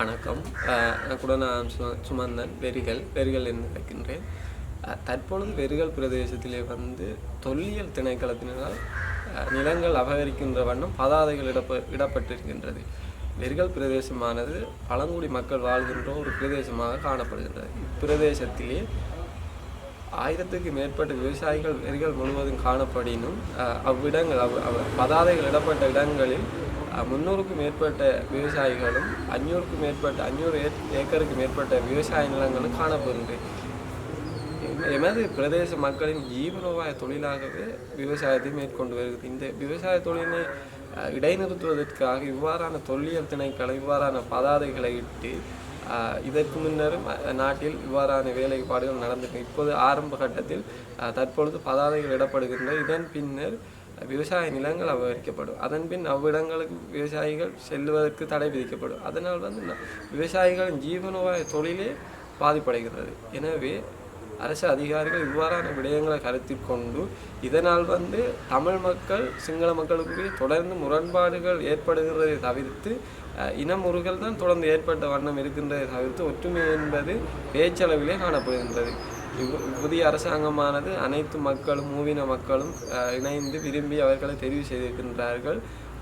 வணக்கம். கூட நான் சுமந்தன் வெறிகள் என்று நினைக்கின்றேன். தற்பொழுது வெறிகள் பிரதேசத்திலே தொல்லியல் திணைக்களத்தினால் நிலங்கள் அபகரிக்கின்ற வண்ணம் பதாதைகள் இடப்பட்டிருக்கின்றது. வெறிகள் பிரதேசமானது பழங்குடி மக்கள் வாழ்கின்ற ஒரு பிரதேசமாக காணப்படுகின்றது. இப்பிரதேசத்திலே 1000க்கு மேற்பட்ட விவசாயிகள் வெறிகள் முழுவதும் காணப்படினும் அவ்விடங்கள் பதாதைகள் இடப்பட்ட இடங்களில் 300க்கும் மேற்பட்ட விவசாயிகளும் 500 ஏக்கருக்கு மேற்பட்ட விவசாய நிலங்களும் காணப்படுகின்றன. எமது பிரதேச மக்களின் ஜீவனோபாய தொழிலாகவே விவசாயத்தை மேற்கொண்டு வருகிறது. இந்த விவசாய தொழிலை இடைநிறுத்துவதற்காக இவ்வாறான தொல்லியல் திணைக்களை இவ்வாறான பதாதைகளை இட்டு இதற்கு முன்னரும் நாட்டில் இவ்வாறான வேலைப்பாடுகள் நடந்திருக்கு. இப்போது ஆரம்ப கட்டத்தில் தற்பொழுது பதாதைகள் இடப்படுகின்ற. இதன் பின்னர் விவசாய நிலங்கள் அபகரிக்கப்படும். அதன் பின் அவ்விடங்களுக்கு விவசாயிகள் செல்வதற்கு தடை விதிக்கப்படும். அதனால் விவசாயிகளின் ஜீவனோபாய தொழிலே பாதிப்படைகிறது. எனவே அரசு அதிகாரிகள் இவ்வாறான விடயங்களை கருத்தில் கொண்டு இதனால் தமிழ் மக்கள் சிங்கள மக்களுக்குரிய தொடர்ந்து முரண்பாடுகள் ஏற்படுகிறதை தவிர்த்து இனமுறுகள் தான் தொடர்ந்து ஏற்பட்ட வண்ணம் இருக்கின்றதை தவிர்த்து ஒற்றுமை என்பது பேச்சளவிலே காணப்படுகின்றது. புதிய அரசாங்கமானது அனைத்து மக்களும் மூவின மக்களும் இணைந்து விரும்பி அவர்களை தெரிவு செய்திருக்கின்றார்கள்.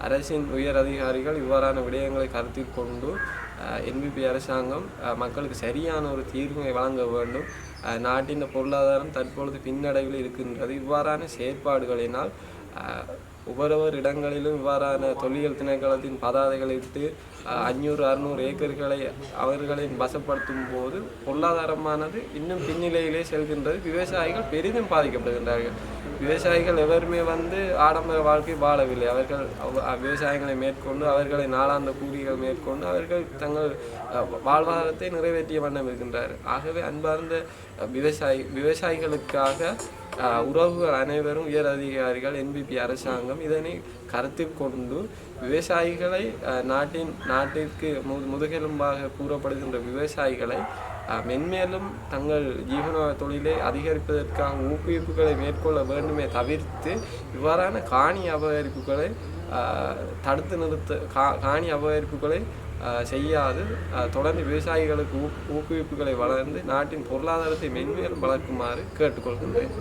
அரசின் உயர் அதிகாரிகள் இவ்வாறான விடயங்களை கருத்தில் கொண்டு NPP அரசாங்கம் மக்களுக்கு சரியான ஒரு தீர்வை வழங்க வேண்டும். நாட்டின் பொருளாதாரம் தற்பொழுது பின்னடைவில் இருக்கின்றது. இவ்வாறான செயற்பாடுகளினால் ஒவ்வொரு இடங்களிலும் இவ்வாறான தொல்லியல் திணைக்களத்தின் பதாதைகளை இட்டு 500-600 ஏக்கர்களை அவர்களின் வசப்படுத்தும் போது பொருளாதாரமானது இன்னும் பின்னிலையிலே செல்கின்றது. விவசாயிகள் பெரிதும் பாதிக்கப்படுகின்றார்கள். விவசாயிகள் எவருமே ஆடம்பர வாழ்க்கை வாழவில்லை. அவர்கள் விவசாயங்களை மேற்கொண்டு அவர்களை நாளாந்த கூலிகள் மேற்கொண்டு அவர்கள் தங்கள் வாழ்வாதாரத்தை நிறைவேற்றிய வண்ணம் இருக்கின்றார்கள். ஆகவே அன்பார்ந்த விவசாயிகளுக்காக உறவுகள் அனைவரும் உயர் அதிகாரிகள் NPP அரசாங்கம் இதனை கருத்தில் கொண்டு விவசாயிகளை நாட்டிற்கு முதுகெலும்பாக கூறப்படுகின்ற விவசாயிகளை மென்மேலும் தங்கள் ஜீவன தொழிலை அதிகரிப்பதற்காக ஊக்குவிப்புகளை மேற்கொள்ள வேண்டுமே தவிர்த்து இவ்வாறான காணி அபகரிப்புகளை தடுத்து காணி அபகரிப்புகளை செய்யாது தொடர்ந்து விவசாயிகளுக்கு ஊக்குவிப்புகளை வளர்ந்து நாட்டின் பொருளாதாரத்தை மென்மேலும் வளர்க்குமாறு கேட்டுக்கொள்கின்றேன்.